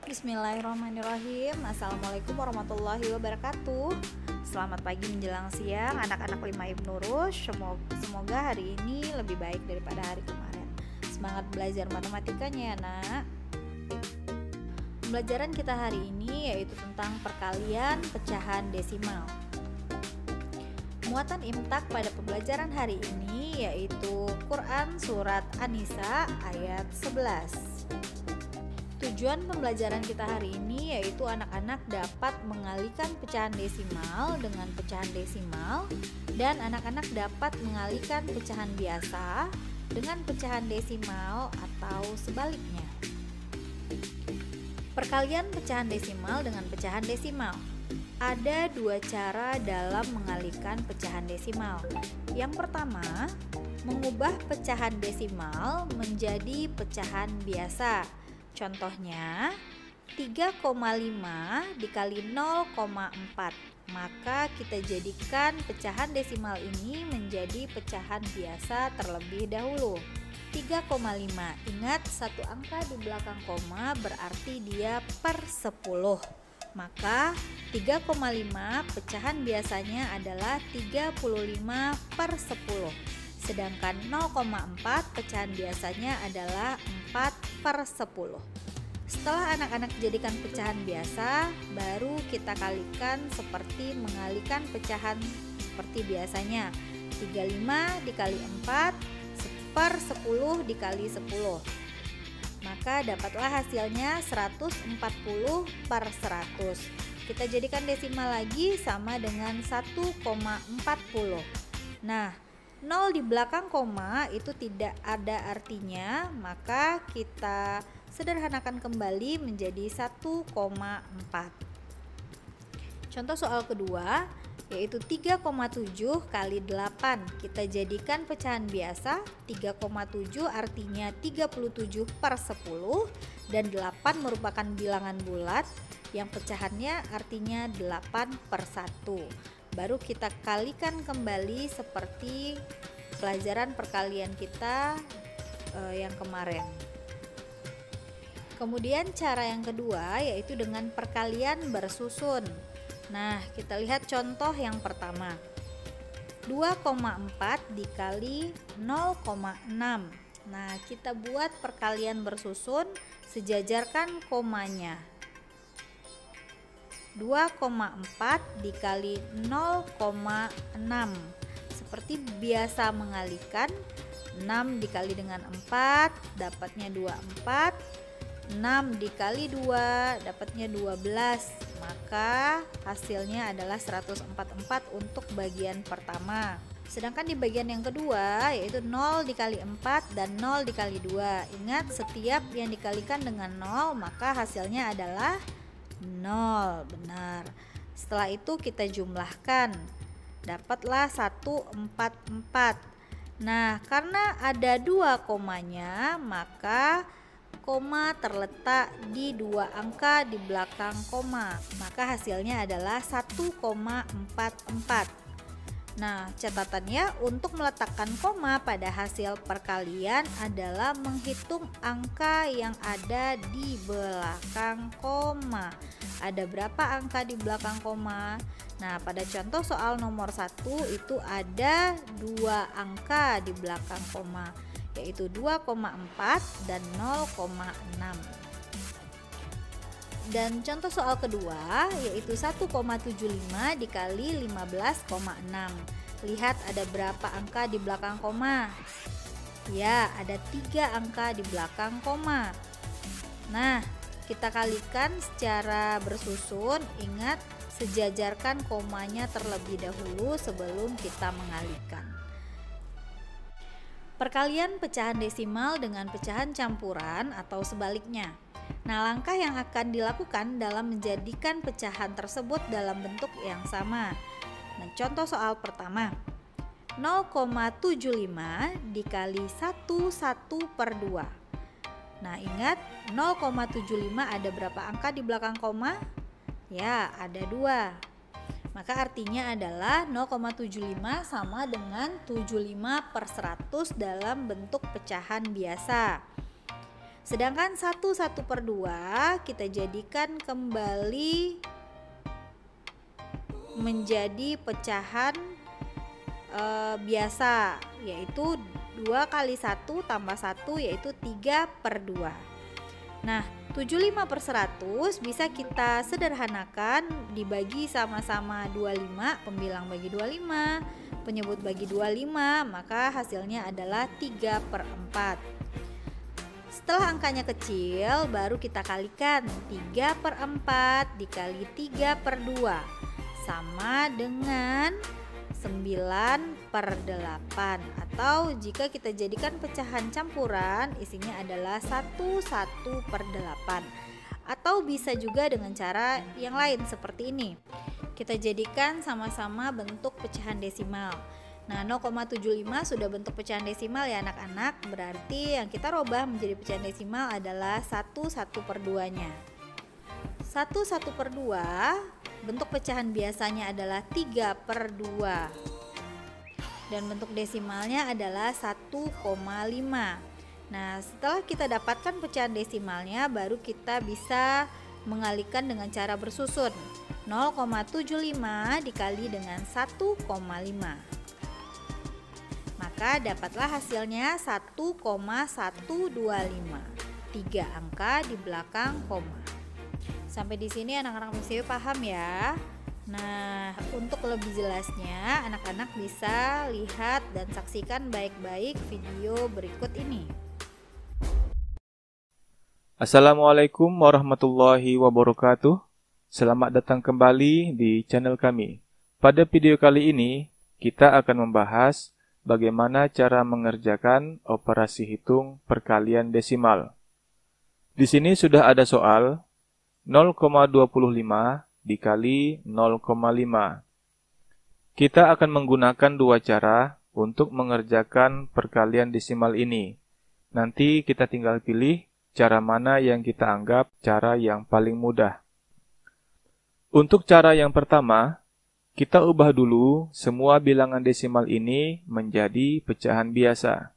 Bismillahirrahmanirrahim. Assalamualaikum warahmatullahi wabarakatuh. Selamat pagi menjelang siang anak-anak 5 Ibnu Rushd. Semoga hari ini lebih baik daripada hari kemarin. Semangat belajar matematikanya ya nak. Pembelajaran kita hari ini yaitu tentang perkalian pecahan desimal. Muatan imtak pada pembelajaran hari ini yaitu Quran Surat An-Nisa ayat 11. Tujuan pembelajaran kita hari ini yaitu anak-anak dapat mengalihkan pecahan desimal dengan pecahan desimal dan anak-anak dapat mengalihkan pecahan biasa dengan pecahan desimal atau sebaliknya. Perkalian pecahan desimal dengan pecahan desimal. Ada dua cara dalam mengalihkan pecahan desimal. Yang pertama, mengubah pecahan desimal menjadi pecahan biasa. Contohnya 3,5 dikali 0,4. Maka kita jadikan pecahan desimal ini menjadi pecahan biasa terlebih dahulu. 3,5. Ingat, satu angka di belakang koma berarti dia per 10. Maka 3,5 pecahan biasanya adalah 35 per 10. Sedangkan 0,4 pecahan biasanya adalah 4 per 10. Setelah anak-anak jadikan pecahan biasa, baru kita kalikan seperti mengalihkan pecahan seperti biasanya. 35 dikali 4 per 10 dikali 10. Maka dapatlah hasilnya 140 per 100. Kita jadikan desimal lagi sama dengan 1,40. Nah, 0 di belakang koma itu tidak ada artinya, maka kita sederhanakan kembali menjadi 1,4. Contoh soal kedua yaitu 3,7 kali 8. Kita jadikan pecahan biasa. 3,7 artinya 37 per 10 dan 8 merupakan bilangan bulat yang pecahannya artinya 8 per 1. Baru kita kalikan kembali seperti pelajaran perkalian kita yang kemarin. Kemudian cara yang kedua yaitu dengan perkalian bersusun. Nah, kita lihat contoh yang pertama. 2,4 dikali 0,6. Nah, kita buat perkalian bersusun, sejajarkan komanya. 2,4 dikali 0,6. Seperti biasa mengalihkan, 6 dikali dengan 4 dapatnya 24. 6 dikali 2 dapatnya 12. Maka hasilnya adalah 144 untuk bagian pertama. Sedangkan di bagian yang kedua yaitu 0 dikali 4 dan 0 dikali 2. Ingat, setiap yang dikalikan dengan 0 maka hasilnya adalah 0, benar. Setelah itu kita jumlahkan, dapatlah 144. Nah, karena ada dua komanya, maka koma terletak di dua angka di belakang koma, maka hasilnya adalah 1,44. Nah, catatannya untuk meletakkan koma pada hasil perkalian adalah menghitung angka yang ada di belakang koma. Ada berapa angka di belakang koma? Nah, pada contoh soal nomor 1 itu ada dua angka di belakang koma, yaitu 2,4 dan 0,6. Dan contoh soal kedua yaitu 1,75 dikali 15,6. Lihat ada berapa angka di belakang koma? Ya, ada 3 angka di belakang koma. Nah, kita kalikan secara bersusun. Ingat, sejajarkan komanya terlebih dahulu sebelum kita mengalihkan. Perkalian pecahan desimal dengan pecahan campuran atau sebaliknya. Nah, langkah yang akan dilakukan dalam menjadikan pecahan tersebut dalam bentuk yang sama. Nah, contoh soal pertama. 0,75 dikali 1 per 2. Nah, ingat 0,75 ada berapa angka di belakang koma? Ya, ada 2. Maka artinya adalah 0,75 sama dengan 75 per 100 dalam bentuk pecahan biasa. Sedangkan 1/1/2 kita jadikan kembali menjadi pecahan biasa, yaitu 2 kali 1 tambah 1 yaitu 3/2. Nah, 75/100 bisa kita sederhanakan dibagi sama-sama 25, pembilang bagi 25, penyebut bagi 25, maka hasilnya adalah 3/4. Setelah angkanya kecil, baru kita kalikan 3/4 dikali 3/2 sama dengan 9/8, atau jika kita jadikan pecahan campuran isinya adalah 1/8, atau bisa juga dengan cara yang lain seperti ini. Kita jadikan sama-sama bentuk pecahan desimal. Nah, 0,75 sudah bentuk pecahan desimal ya anak-anak, berarti yang kita rubah menjadi pecahan desimal adalah 1/1/2-nya. 1/1/2 bentuk pecahan biasanya adalah 3/2 dan bentuk desimalnya adalah 1,5. Nah, setelah kita dapatkan pecahan desimalnya, baru kita bisa mengalihkan dengan cara bersusun. 0,75 dikali dengan 1,5, maka dapatlah hasilnya 1,125, 3 angka di belakang koma. Sampai di sini anak-anak MCW paham ya. Nah, untuk lebih jelasnya anak-anak bisa lihat dan saksikan baik-baik video berikut ini. Assalamualaikum warahmatullahi wabarakatuh. Selamat datang kembali di channel kami. Pada video kali ini, kita akan membahas bagaimana cara mengerjakan operasi hitung perkalian desimal. Di sini sudah ada soal 0,25 dikali 0,5. Kita akan menggunakan dua cara untuk mengerjakan perkalian desimal ini. Nanti kita tinggal pilih cara mana yang kita anggap cara yang paling mudah. Untuk cara yang pertama, kita ubah dulu semua bilangan desimal ini menjadi pecahan biasa.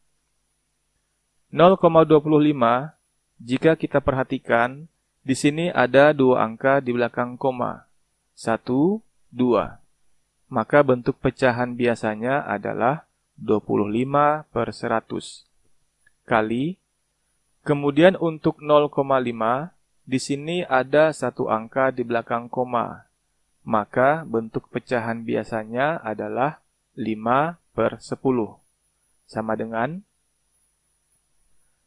0,25, jika kita perhatikan, di sini ada dua angka di belakang koma, 1, 2. Maka bentuk pecahan biasanya adalah 25/100 kali. Kemudian untuk 0,5, di sini ada satu angka di belakang koma, maka bentuk pecahan biasanya adalah 5/10, sama dengan.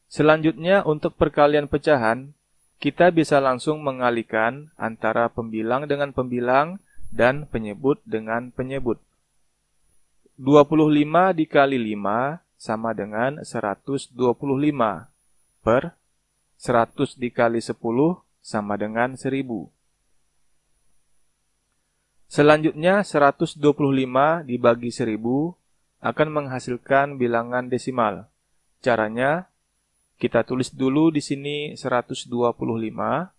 Selanjutnya untuk perkalian pecahan, kita bisa langsung mengalihkan antara pembilang dengan pembilang dan penyebut dengan penyebut. 25 dikali 5 sama dengan 125 per 100 dikali 10 sama dengan 1000. Selanjutnya 125 dibagi 1000 akan menghasilkan bilangan desimal. Caranya, kita tulis dulu di sini 125,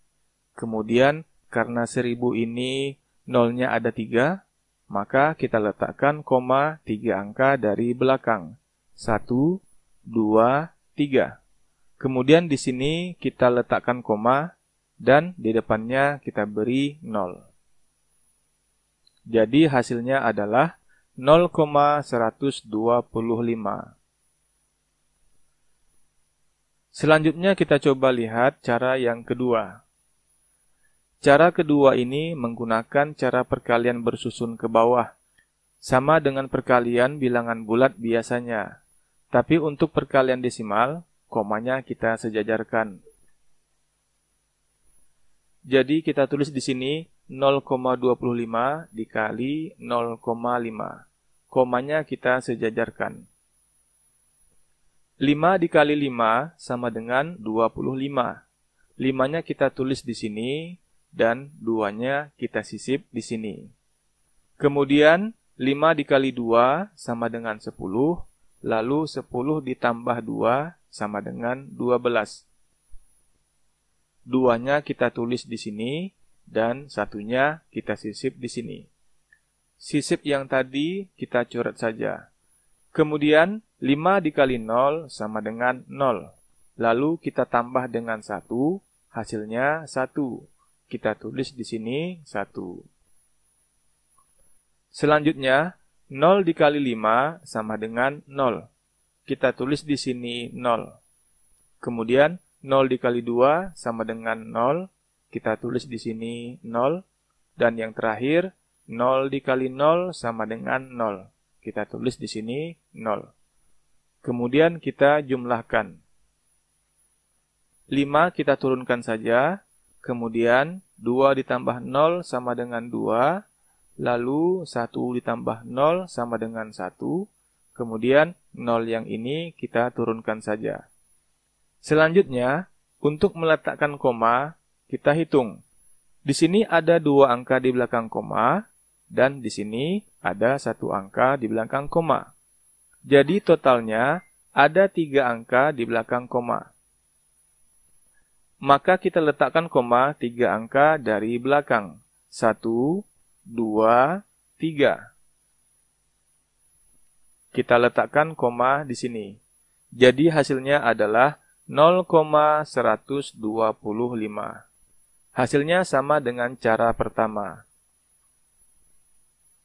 kemudian karena 1000 ini nolnya ada 3, maka kita letakkan koma 3 angka dari belakang. 1, 2, 3. Kemudian di sini kita letakkan koma dan di depannya kita beri 0. Jadi hasilnya adalah 0,125. Selanjutnya kita coba lihat cara yang kedua. Cara kedua ini menggunakan cara perkalian bersusun ke bawah. Sama dengan perkalian bilangan bulat biasanya. Tapi untuk perkalian desimal, komanya kita sejajarkan. Jadi kita tulis di sini 0,25 dikali 0,5. Komanya kita sejajarkan. 5 dikali 5 sama dengan 25. 5-nya kita tulis di sini dan 2-nya kita sisip di sini. Kemudian 5 dikali 2 sama dengan 10, lalu 10 ditambah 2 sama dengan 12. 2-nya kita tulis di sini dan 1-nya kita sisip di sini. Sisip yang tadi kita coret saja. Kemudian 5 dikali 0 sama dengan 0. lalu kita tambah dengan 1, hasilnya 1. Kita tulis di sini 1. Selanjutnya, 0 dikali 5 sama dengan 0. Kita tulis di sini 0. Kemudian, 0 dikali 2 sama dengan 0. Kita tulis di sini 0. Dan yang terakhir, 0 dikali 0 sama dengan 0. Kita tulis di sini 0. Kemudian kita jumlahkan. 5 kita turunkan saja. Kemudian, 2 ditambah 0 sama dengan 2. Lalu 1 ditambah 0 sama dengan 1. Kemudian 0 yang ini kita turunkan saja. Selanjutnya, untuk meletakkan koma, kita hitung. Di sini ada 2 angka di belakang koma, dan di sini ada 1 angka di belakang koma. Jadi totalnya ada 3 angka di belakang koma. Maka kita letakkan koma 3 angka dari belakang. 1, 2, 3. Kita letakkan koma di sini. Jadi hasilnya adalah 0,125. Hasilnya sama dengan cara pertama.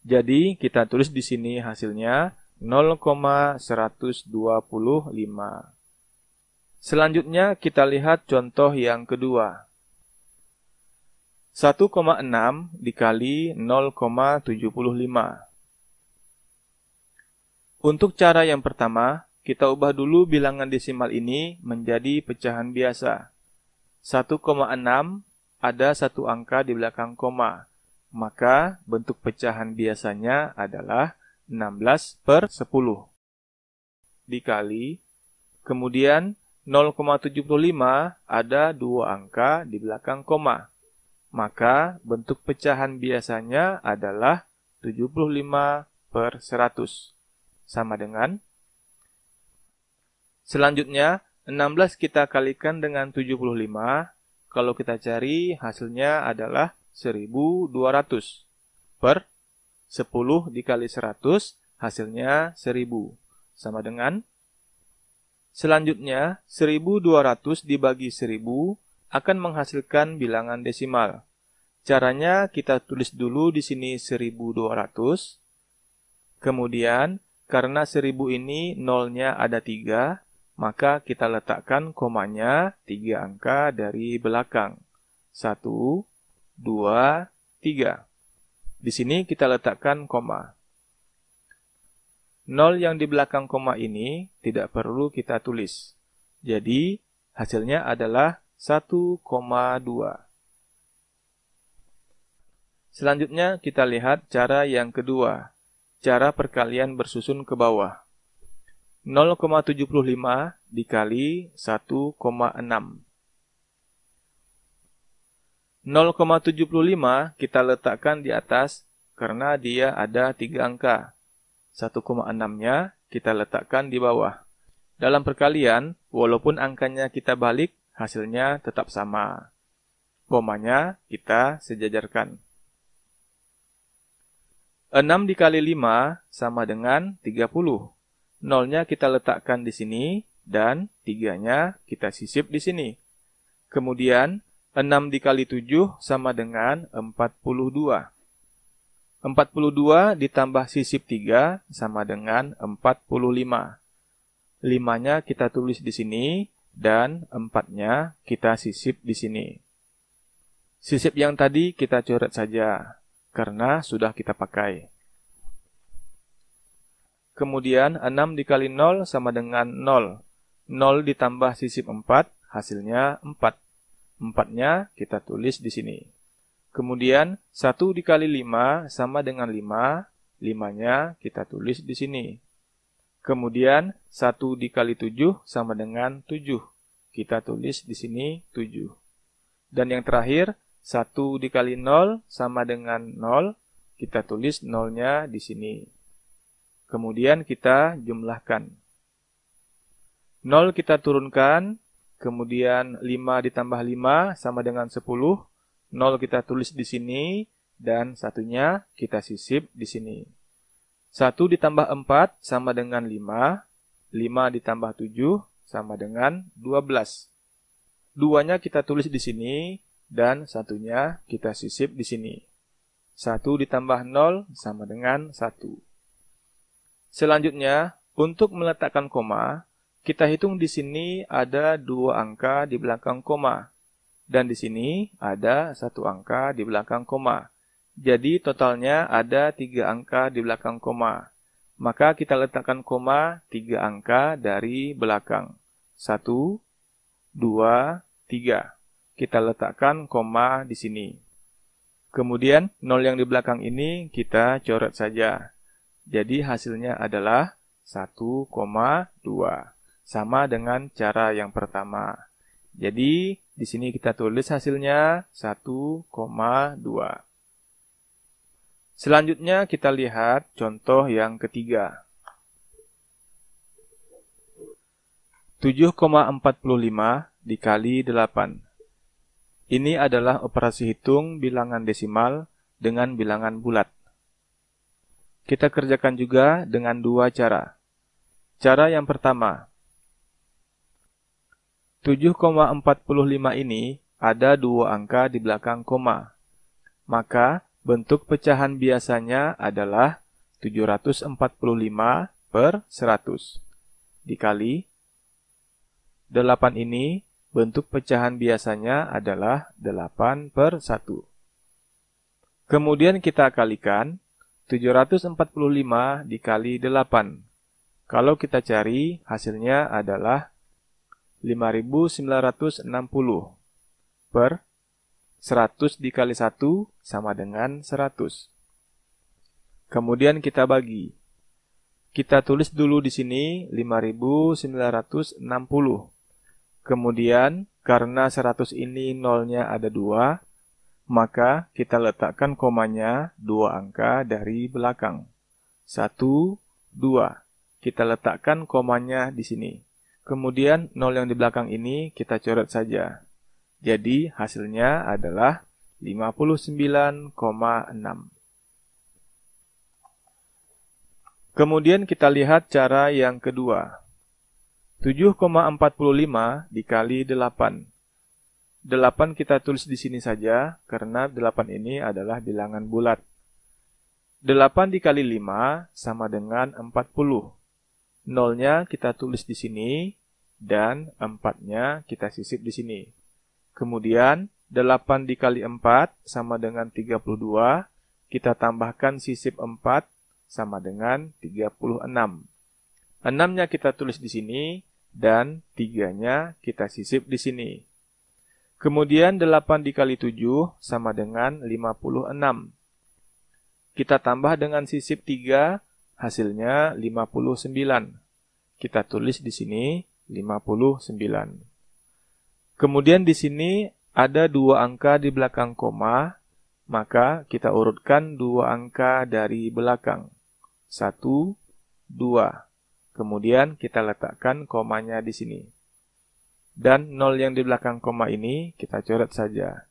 Jadi kita tulis di sini hasilnya 0,125. Selanjutnya kita lihat contoh yang kedua. 1,6 dikali 0,75. Untuk cara yang pertama, kita ubah dulu bilangan desimal ini menjadi pecahan biasa. 1,6 ada 1 angka di belakang koma, maka bentuk pecahan biasanya adalah 16/10. Dikali, kemudian 0,75 ada 2 angka di belakang koma. Maka bentuk pecahan biasanya adalah 75/100. Sama dengan. Selanjutnya, 16 kita kalikan dengan 75. Kalau kita cari, hasilnya adalah 1200. Per 10 dikali 100, hasilnya 1000. Sama dengan. Selanjutnya, 1200 dibagi 10 akan menghasilkan bilangan desimal. Caranya kita tulis dulu di sini 1200. Kemudian, karena 1000 ini nolnya ada 3, maka kita letakkan komanya 3 angka dari belakang. 1, 2, 3. Di sini kita letakkan koma. 0 yang di belakang koma ini tidak perlu kita tulis. Jadi, hasilnya adalah 1,2. Selanjutnya kita lihat cara yang kedua, cara perkalian bersusun ke bawah. 0,75 dikali 1,6. 0,75 kita letakkan di atas karena dia ada 3 angka. 1,6-nya kita letakkan di bawah. Dalam perkalian, walaupun angkanya kita balik, hasilnya tetap sama. Komanya kita sejajarkan. 6 dikali 5 sama dengan 30. 0-nya kita letakkan di sini, dan 3-nya kita sisip di sini. Kemudian, 6 dikali 7 sama dengan 42. 42 ditambah sisip 3 sama dengan 45. 5-nya kita tulis di sini, dan 4-nya kita sisip di sini. Sisip yang tadi kita coret saja, karena sudah kita pakai. Kemudian 6 dikali 0 sama dengan 0. 0 ditambah sisip 4, hasilnya 4. 4-nya kita tulis di sini. Kemudian 1 dikali 5 sama dengan 5. 5-nya kita tulis di sini. Kemudian 1 dikali 7 sama dengan 7. Kita tulis di sini 7. Dan yang terakhir, 1 dikali 0 sama dengan 0. Kita tulis 0-nya di sini. Kemudian kita jumlahkan. 0 kita turunkan. Kemudian 5 ditambah 5 sama dengan 10. 0 kita tulis di sini. Dan 1-nya kita sisip di sini. 1 ditambah 4 sama dengan 5. 5 ditambah 7 sama dengan 12. Duanya kita tulis di sini dan satunya kita sisip di sini. 1 ditambah 0 sama dengan 1. Selanjutnya, untuk meletakkan koma, kita hitung di sini ada 2 angka di belakang koma. Dan di sini ada 1 angka di belakang koma. Jadi totalnya ada 3 angka di belakang koma. Maka kita letakkan koma 3 angka dari belakang. 1, 2, 3. Kita letakkan koma di sini. Kemudian 0 yang di belakang ini kita coret saja. Jadi hasilnya adalah 1,2. Sama dengan cara yang pertama. Jadi di sini kita tulis hasilnya 1,2. Selanjutnya kita lihat contoh yang ketiga. 7,45 dikali 8. Ini adalah operasi hitung bilangan desimal dengan bilangan bulat. Kita kerjakan juga dengan 2 cara. Cara yang pertama, 7,45 ini ada 2 angka di belakang koma. Maka bentuk pecahan biasanya adalah 745 per 100 dikali 8 ini, bentuk pecahan biasanya adalah 8 per 1. Kemudian kita kalikan 745 dikali 8. Kalau kita cari, hasilnya adalah 5.960 per 100 dikali 1 sama dengan 100. Kemudian kita bagi. Kita tulis dulu di sini 5.960. Kemudian, karena 100 ini nolnya ada 2, maka kita letakkan komanya 2 angka dari belakang. 1, 2. Kita letakkan komanya di sini. Kemudian 0 yang di belakang ini kita coret saja. Jadi hasilnya adalah 59,6. Kemudian kita lihat cara yang kedua. 7,45 dikali 8. 8 kita tulis di sini saja karena 8 ini adalah bilangan bulat. 8 dikali 5 sama dengan 40. Nolnya kita tulis di sini dan 4-nya kita sisip di sini. Kemudian 8 dikali 4 sama dengan 32, kita tambahkan sisip 4 sama dengan 36. 6-nya kita tulis di sini dan 3-nya kita sisip di sini. Kemudian 8 dikali 7 sama dengan 56. Kita tambah dengan sisip 3, hasilnya 59. Kita tulis di sini 59. Kemudian di sini ada 2 angka di belakang koma, maka kita urutkan 2 angka dari belakang. 1, 2. Kemudian kita letakkan komanya di sini. Dan 0 yang di belakang koma ini kita coret saja.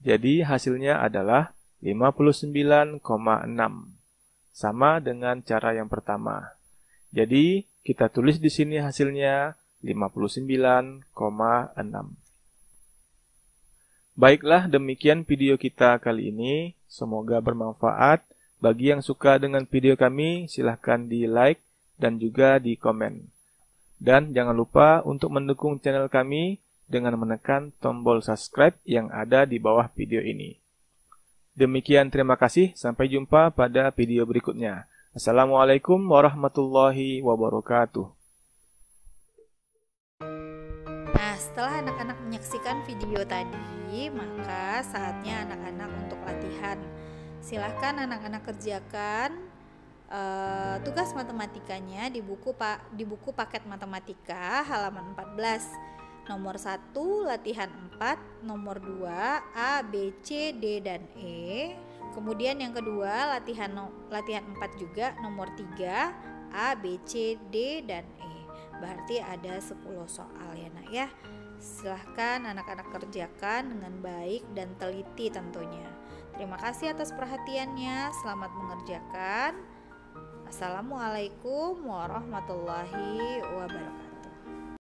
Jadi hasilnya adalah 59,6. Sama dengan cara yang pertama. Jadi kita tulis di sini hasilnya 59,6. Baiklah, demikian video kita kali ini. Semoga bermanfaat. Bagi yang suka dengan video kami, silahkan di like dan juga di komen. Dan jangan lupa untuk mendukung channel kami dengan menekan tombol subscribe yang ada di bawah video ini. Demikian, terima kasih. Sampai jumpa pada video berikutnya. Assalamualaikum warahmatullahi wabarakatuh. Nah, setelah anak-anak menyaksikan video tadi, maka saatnya anak-anak untuk latihan. Silahkan anak-anak kerjakan tugas matematikanya di buku paket matematika halaman 14. Nomor 1 latihan 4, nomor 2 A, B, C, D, dan E. Kemudian yang kedua latihan 4 juga, nomor 3 A, B, C, D, dan E. Berarti ada 10 soal ya nak ya. Silahkan anak-anak kerjakan dengan baik dan teliti tentunya. Terima kasih atas perhatiannya. Selamat mengerjakan. Assalamualaikum warahmatullahi wabarakatuh.